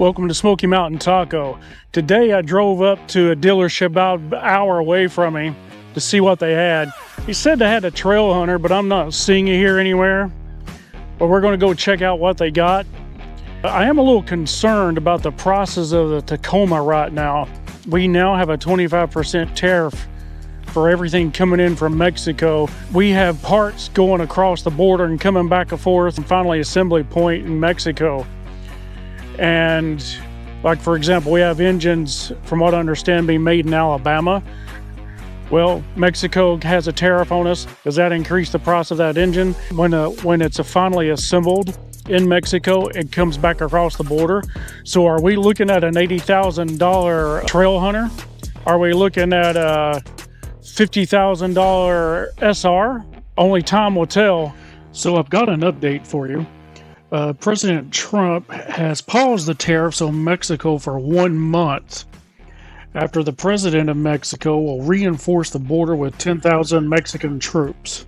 Welcome to Smoky Mountain Taco. Today I drove up to a dealership about an hour away from me to see what they had. He said they had a Trailhunter, but I'm not seeing it here anywhere. But we're going to go check out what they got. I am a little concerned about the prices of the Tacoma right now. We now have a 25% tariff for everything coming in from Mexico. We have parts going across the border and coming back and forth, and finally assembly point in Mexico. And like, for example, we have engines, from what I understand, being made in Alabama. Well, Mexico has a tariff on us. Does that increase the price of that engine? When it's finally assembled in Mexico, it comes back across the border. So are we looking at an $80,000 Trailhunter? Are we looking at a $50,000 SR? Only time will tell. So I've got an update for you. President Trump has paused the tariffs on Mexico for 1 month after the president of Mexico will reinforce the border with 10,000 Mexican troops.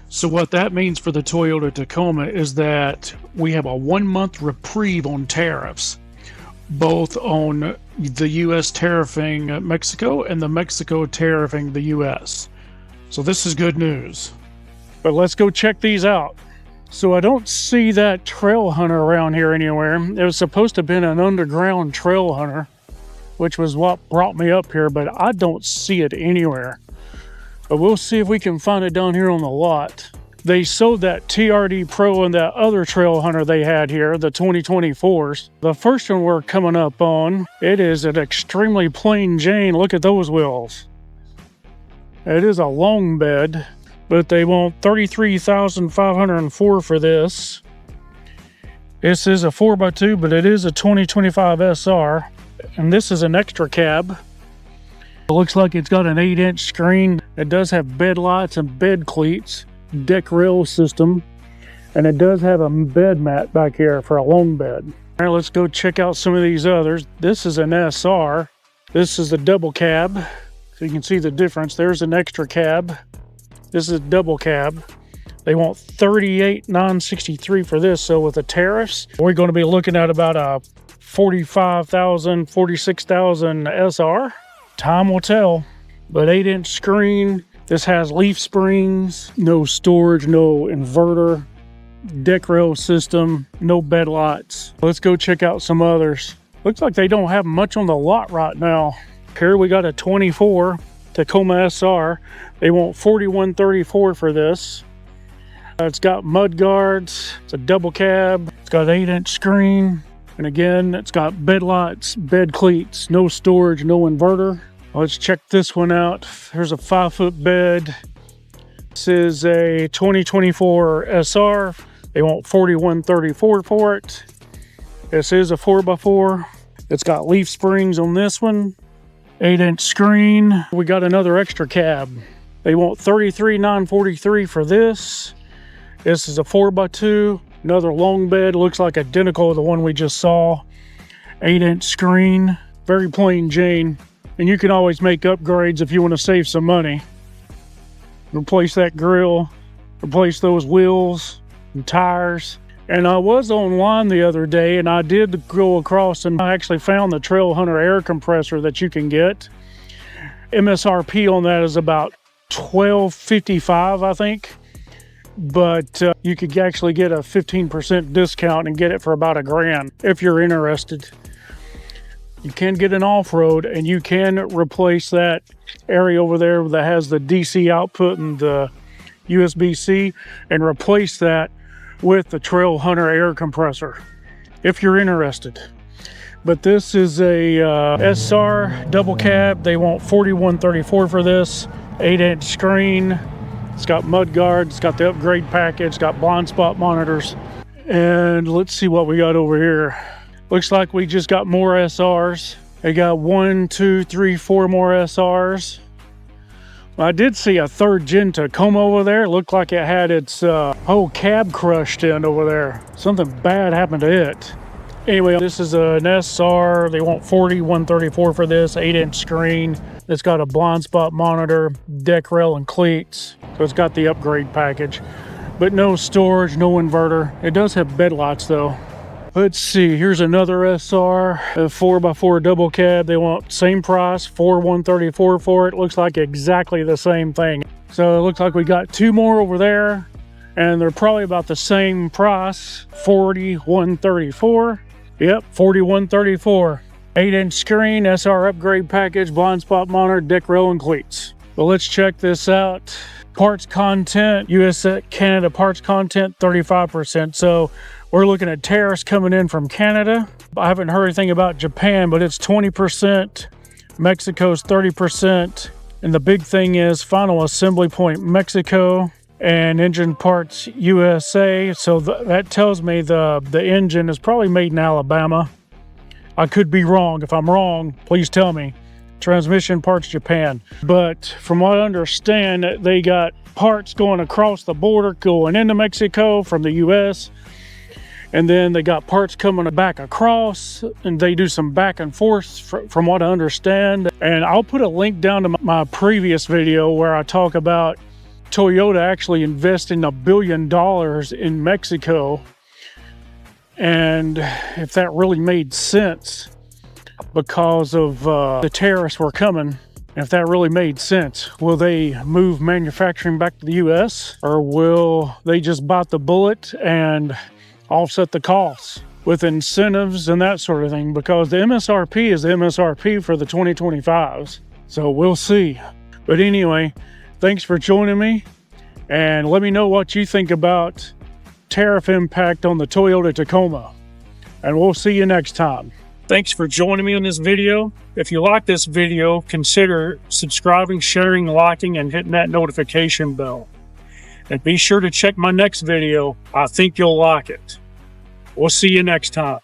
So what that means for the Toyota Tacoma is that we have a 1 month reprieve on tariffs, both on the U.S. tariffing Mexico and the Mexico tariffing the U.S. So this is good news. But let's go check these out. So I don't see that Trailhunter around here anywhere. It was supposed to have been an underground Trailhunter, which was what brought me up here, but I don't see it anywhere. But we'll see if we can find it down here on the lot. They sold that TRD Pro and that other Trailhunter they had here, the 2024s. The first one we're coming up on, it is an extremely plain Jane. Look at those wheels. It is a long bed, but they want $33,504 for this. This is a 4x2, but it is a 2025 SR, and this is an extra cab. It looks like it's got an 8-inch screen. It does have bed lights and bed cleats, deck rail system, and it does have a bed mat back here for a long bed. All right, let's go check out some of these others. This is an SR. This is a double cab, so you can see the difference. There's an extra cab. This is a double cab. They want $38,963 for this. So with the tariffs, we're going to be looking at about a $45,000, $46,000 SR. Time will tell. But 8-inch screen. This has leaf springs, no storage, no inverter, deck rail system, no bed lights. Let's go check out some others. Looks like they don't have much on the lot right now. Here we got a 24 Tacoma SR. They want $41,34 for this. It's got mud guards. It's a double cab. It's got an 8-inch screen. And again, it's got bed lights, bed cleats, no storage, no inverter. Let's check this one out. There's a 5-foot bed. This is a 2024 SR. They want $41,34 for it. This is a 4x4. It's got leaf springs on this one. 8-inch screen. We got another extra cab. They want $33,943 for this. This is a 4x2. Another long bed. Looks like identical to the one we just saw. 8-inch screen. Very plain Jane. And you can always make upgrades if you want to save some money. Replace that grill. Replace those wheels and tires. And I was online the other day, and I did go across and I actually found the Trailhunter air compressor that you can get. MSRP on that is about $12.55, I think. But you could actually get a 15% discount and get it for about $1,000 if you're interested. You can get an off-road, and you can replace that area over there that has the DC output and the USB-C and replace that with the Trailhunter air compressor if you're interested. But this is a SR double cab. They want $41,34 for this. 8-inch screen. It's got mud guards. It's got the upgrade package. It's got blind spot monitors. And let's see what we got over here. Looks like we just got more SRs. They got 1, 2, 3, 4 more SRs. I did see a 3rd gen Tacoma over there. It looked like it had its whole cab crushed in over there. Something bad happened to it. Anyway, this is an SR. They want $41,34 for this. 8-inch screen. It's got a blind spot monitor, deck rail, and cleats. So it's got the upgrade package. But no storage, no inverter. It does have bed lights though. Let's see, here's another SR, a 4x4 double cab. They want same price, $4,134 for it. Looks like exactly the same thing. So it looks like we got two more over there, and they're probably about the same price, $4,134. Yep, $4,134. 8-inch screen, SR upgrade package, blind spot monitor, deck rail, and cleats. Well, let's check this out. Parts content, US Canada parts content, 35%. So we're looking at tariffs coming in from Canada. I haven't heard anything about Japan, but it's 20%. Mexico's 30%. And the big thing is final assembly point Mexico and engine parts USA. So that tells me the engine is probably made in Alabama. I could be wrong. If I'm wrong, please tell me. Transmission parts Japan. But from what I understand, they got parts going across the border going into Mexico from the US, and then they got parts coming back across, and they do some back and forth from what I understand. And I'll put a link down to my previous video where I talk about Toyota actually investing $1 billion in Mexico, and if that really made sense because of the tariffs were coming. If that really made sense, will they move manufacturing back to the US, or will they just bite the bullet and offset the costs with incentives and that sort of thing? Because the MSRP is the MSRP for the 2025s. So we'll see. But anyway, thanks for joining me, and let me know what you think about tariff impact on the Toyota Tacoma. And we'll see you next time. Thanks for joining me on this video. If you like this video, consider subscribing, sharing, liking, and hitting that notification bell. And be sure to check my next video. I think you'll like it. We'll see you next time.